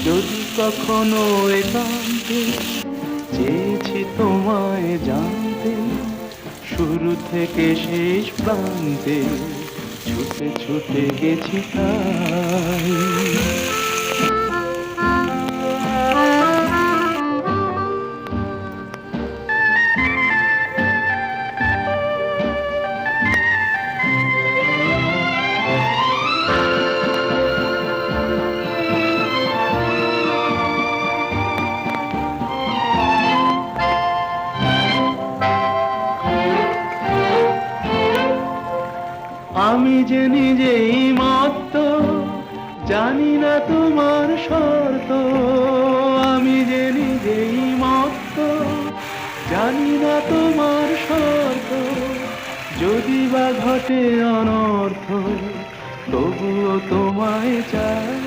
যদি কখনো একান্তে চেয়েছি তোমায় জানতে, শুরু থেকে শেষ প্রান্তে ছুটে ছুটে গেছি তাই। আমি যে নিজেই মত্ত, জানি না তোমার শর্ত। আমি যে নিজেই মত্ত, জানি না তোমার শর্ত। যদি বা ঘটে অনর্থ, তবুও তোমায় চাই।